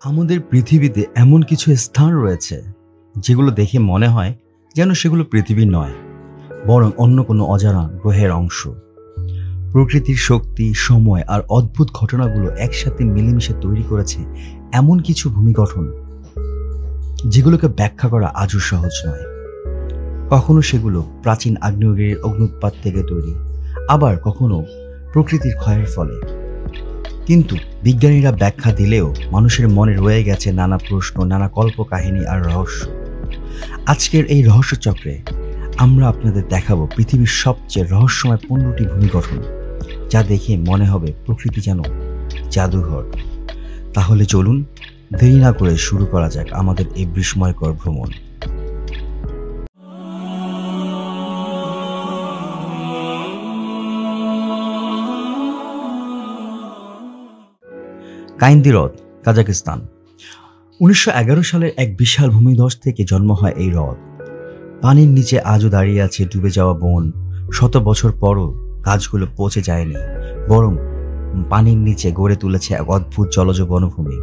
আমাদের পৃথিবীতে এমন কিছু স্থান রয়েছে যেগুলো দেখে মনে হয় যেন সেগুলো পৃথিবী নয়, বরং অন্য কোনো অজানা গ্রহের অংশ। প্রকৃতির শক্তি, সময় আর অদ্ভুত ঘটনাগুলো একসাথে মিলেমিশে তৈরি করেছে এমন কিছু ভূমি গঠন যেগুলোকে ব্যাখ্যা করা আজও সহজ নয়। কখনো সেগুলো প্রাচীন আগ্নেয়গিরির অগ্নুৎপাত থেকে তৈরি, আবার কখনো প্রকৃতির ক্ষয়ের ফলে। কিন্তু বিজ্ঞানীরা ব্যাখ্যা দিলেও মানুষের মনে রয়ে গেছে নানা প্রশ্ন, নানা কল্পকাহিনী আর রহস্য। আজকের এই রহস্য চক্রে আমরা আপনাদের দেখাবো পৃথিবীর সবচেয়ে রহস্যময় 15টি ভূমি গঠন, যা দেখে মনে হবে প্রকৃতি যেন জাদুঘর। তাহলে চলুন দেরি না করে শুরু করা যাক আমাদের এই বিস্ময়কর ভ্রমণ। কাইন্দি হ্রদ, কাজাখস্তান। 1911 সালের এক বিশাল ভূমিধস থেকে জন্ম হয় এই হ্রদ। পানির নিচে আজও দাঁড়িয়ে আছে ডুবে যাওয়া বন। শত বছর পরও গাছগুলো পচে যায়নি, বরং পানির নিচে গড়ে তুলেছে এক অদ্ভুত জলজ বনভূমি।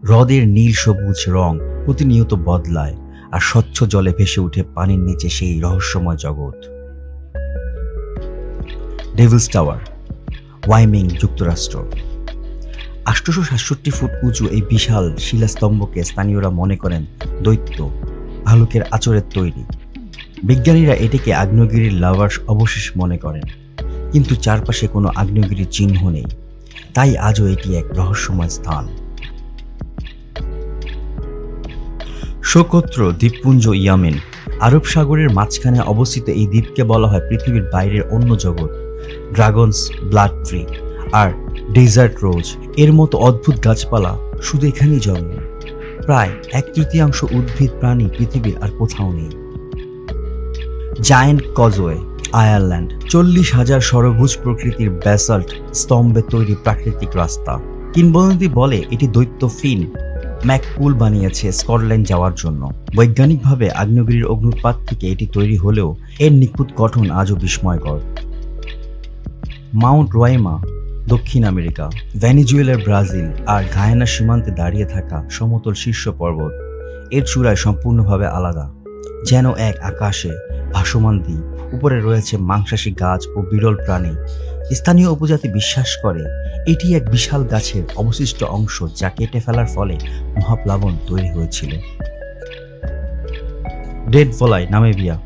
হ্রদের নীল সবুজ রং প্রতিনিয়ত বদলায়, আর স্বচ্ছ জলে ভেসে উঠে পানির নিচে সেই রহস্যময় জগৎ। ডেভিলস টাওয়ার, ওয়াইমিং, যুক্তরাষ্ট্র। 867 ফুট উঁচু এই বিশাল শিলাস্তম্ভকে স্থানীয়রা মনে করেন দৈত্য ভালুকের আঁচড়ের তৈরি। বিজ্ঞানীরা এটিকে আগ্নেয়গিরির লাভার অবশেষ মনে করেন, কিন্তু চারপাশে কোনো আগ্নেয়গিরির চিহ্ন নেই, তাই আজও এটি এক রহস্যময় স্থান। সোকোত্র দ্বীপপুঞ্জ, ইয়েমেন। আরব সাগরের মাঝখানে অবস্থিত এই দ্বীপকে বলা হয় পৃথিবীর বাইরের অন্য জগৎ। ড্রাগনস ব্লাড ট্রি আর ডেজার্ট রোজ এর মতো অদ্ভুত গাছপালা শুধু এখানেই জন্মে। প্রায় 1/3 উদ্ভিদ প্রাণী পৃথিবীর আর কোথাও নেই। Giant causeway, Ireland. 40,000 সরভুজ প্রকৃতির ব্যাসাল্ট স্তম্ভে তৈরি প্রাকৃতিক রাস্তা। কিংবদন্তি বলে এটি দৈত্য ফিন ম্যাককুল বানিয়েছে স্কটল্যান্ড যাওয়ার জন্য। বৈজ্ঞানিকভাবে আগ্নেয়গিরির অগ্নুৎপাত থেকে এটি তৈরি হলেও এর নিখুঁত গঠন আজও বিস্ময়কর। মাউন্ট রোয়াইমা, দক্ষিণ আমেরিকা। ভেনেজুয়েলার ব্রাজিল আর গায়ানা সীমান্তে দাঁড়িয়ে থাকা সমতল শীর্ষ পর্বত। এর চূড়ায় সম্পূর্ণভাবে আলাদা, যেন এক আকাশে ভাসমান দ্বীপ। উপরে রয়েছে মাংসাশী গাছ ও বিরল প্রাণী। স্থানীয় উপজাতি বিশ্বাস করে এটি এক বিশাল গাছের অবশিষ্ট অংশ, যা কেটে ফেলার ফলে মহাপ্লাবন তৈরি হয়েছিল। Dead Vlei, Namibia.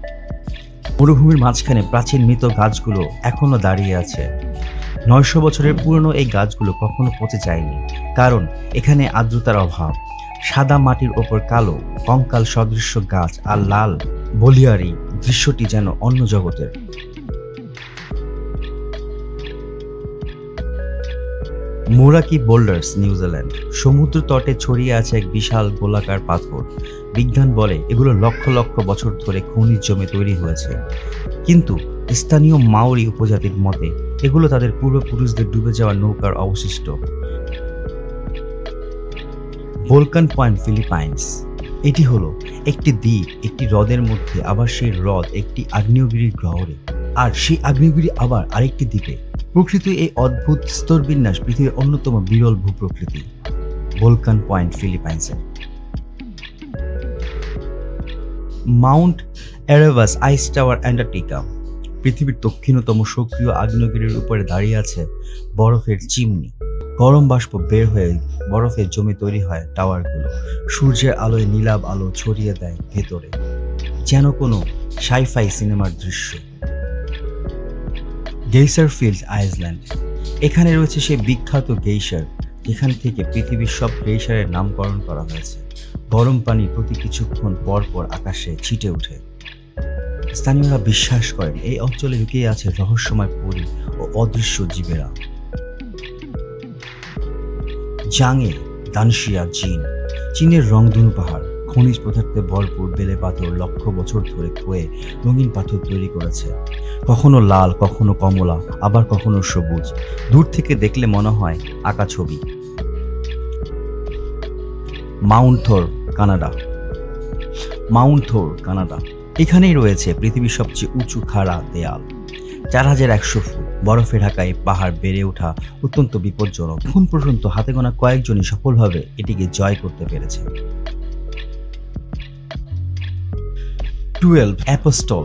মরুভূমির মাঝখানে প্রাচীন মৃত গাছগুলো এখনো দাঁড়িয়ে আছে। 900 বছরের পুরনো এই গাছগুলো কখনো পচে যায়নি, কারণ এখানে আর্দ্রতার অভাব। সাদা মাটির ওপর কালো কঙ্কাল সদৃশ্য গাছ আর লাল বলিয়ারি, দৃশ্যটি যেন অন্য জগতের। মোরাকি বোল্ডার্স, নিউজিল্যান্ড। সমুদ্র তটে ছড়িয়ে আছে এক বিশাল গোলাকার পাথর। বিজ্ঞান বলে এগুলো লক্ষ লক্ষ বছর ধরে খনিজ জমে তৈরি হয়েছে, কিন্তু স্থানীয় মাওরি উপজাতির মতে এগুলো তাদের পূর্বপুরুষদের ডুবে যাওয়া নৌকার অবশিষ্ট। Vulcan point, Philippines. এটি হলো একটি দ্বীপ, একটি হ্রদের মধ্যে, আবার সেই হ্রদ একটি আগ্নেয়গিরির গ্রহরে, আর সেই আগ্নেয়গিরি আবার আরেকটি দ্বীপে। প্রকৃতি এই অদ্ভুত স্তরবিন্যাস পৃথিবীর অন্যতম বিরল ভূপ্রকৃতি। ভোলকান পয়েন্ট, ফিলিপাইন্সের। Mount Erebus ice tower, Antarctica. পৃথিবীর দক্ষিণতম সক্রিয় আগ্নেয়গিরির উপরে দাঁড়িয়ে আছে বরফের চিমনি। গরম বাষ্প বের হয়ে বরফে জমে তৈরি হয় টাওয়ারগুলো। সূর্যের আলোয় নীলাভ আলো ছড়িয়ে দেয় ভেতরে, যেন কোনো সাইফাই সিনেমার দৃশ্য। গেইসার ফিল্ড, আইসল্যান্ড। এখানে রয়েছে সেই বিখ্যাত গেইসার, যেখান থেকে পৃথিবীর সব গেইসারের নামকরণ করা হয়েছে। গরম পানি প্রতি কিছুক্ষণ পর পর আকাশে ছিটে ওঠে। স্থানীয়রা বিশ্বাস করেন এই অঞ্চলে লুকিয়ে আছে রহস্যময় পরী ও অদৃশ্য জীবেরা। জাংয়ে, দানশিয়া, চীন। চীনের রংধনু পাহাড় খনিজ পদার্থে ভরপুর। বেলে পাথর লক্ষ বছর ধরে ক্ষয়ে রঙিন পাথর তৈরি করেছে, কখনো লাল, কখনো কমলা, আবার কখনো সবুজ। দূর থেকে দেখলে মনে হয় আঁকা ছবি। মাউন্ট থর, কানাডা। মাউন্ট থর, কানাডা। এখানেই রয়েছে পৃথিবীর সবচেয়ে উঁচু খাড়া দেয়াল। 4100 ফুট বরফে ঢাকা এই পাহাড় বেড়ে ওঠা অত্যন্ত বিপজ্জনক। এখন পর্যন্ত হাতে গোনা কয়েকজনই সফলভাবে এটিকে জয় করতে পেরেছে। 12 অ্যাপোস্টল,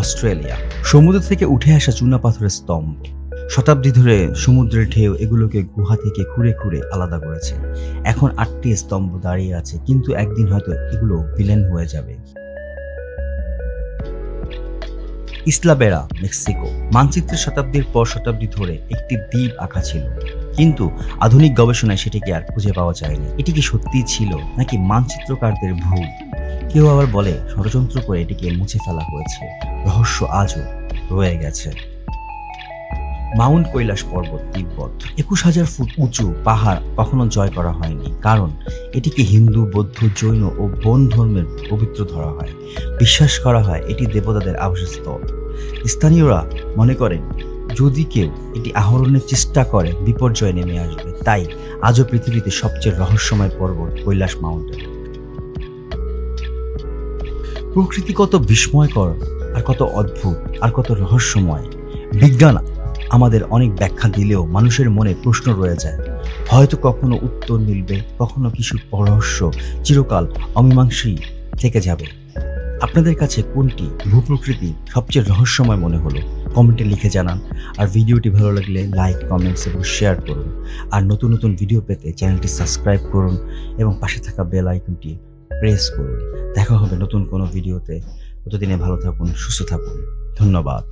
অস্ট্রেলিয়া। সমুদ্র থেকে উঠে আসা চুনাপাথরের স্তম্ভ, শতাব্দী ধরে সমুদ্রের ঢেউ এগুলোকে গুহা থেকে খুঁড়ে খুঁড়ে আলাদা করেছে। এখন 8টি স্তম্ভ দাঁড়িয়ে আছে, কিন্তু একদিন হয়তো এগুলো বিলীন হয়ে যাবে। ইসলা বেরা, মেক্সিকো। মানচিত্রে শতাব্দীর পর শতাব্দী ধরে একটি দ্বীপ আঁকা ছিল, কিন্তু আধুনিক গবেষণায় সেটিকে আর খুঁজে পাওয়া যায়নি। এটি কি সত্যিই ছিল নাকি মানচিত্রকারদের ভুল? কেউ আবার বলে ষড়যন্ত্র করে এটিকে মুছে ফেলা হয়েছে। রহস্য আজও রয়ে গেছে। মাউন্ট কৈলাস পর্বত, তিব্বত। 21,000 ফুট উঁচু পাহাড় কখনো জয় করা হয়নি, কারণ এটিকে হিন্দু, বৌদ্ধ, জৈন ও বন ধর্মের পবিত্র ধরা হয়। বিশ্বাস করা হয় এটি দেবতাদের আবাসস্থল। স্থানীয়রা মনে করেন যদি কেউ এটি আহরণের চেষ্টা করে বিপর্যয় নেমে আসবে। তাই আজও পৃথিবীতে সবচেয়ে রহস্যময় পর্বত কৈলাস মাউন্টেন। প্রকৃতি কত বিস্ময়কর, আর কত অদ্ভুত, আর কত রহস্যময়। বিজ্ঞান আমাদের অনেক ব্যাখ্যা দিলেও মানুষের মনে প্রশ্ন রয়ে যায়। হয়তো কখনো উত্তর মিলবে, কখনো কিছু রহস্য চিরকাল অমীমাংসী থেকে যাবে। আপনাদের কাছে কোনটি ভূপ্রকৃতি সবচেয়ে রহস্যময় মনে হলো? কমেন্টে লিখে জানান। আর ভিডিওটি ভালো লাগলে লাইক, কমেন্টস এবং শেয়ার করুন। আর নতুন নতুন ভিডিও পেতে চ্যানেলটি সাবস্ক্রাইব করুন এবং পাশে থাকা বেল আইকনটি প্রেস করুন। দেখা হবে নতুন কোনো ভিডিওতে। ততদিনে ভালো থাকুন, সুস্থ থাকুন। ধন্যবাদ।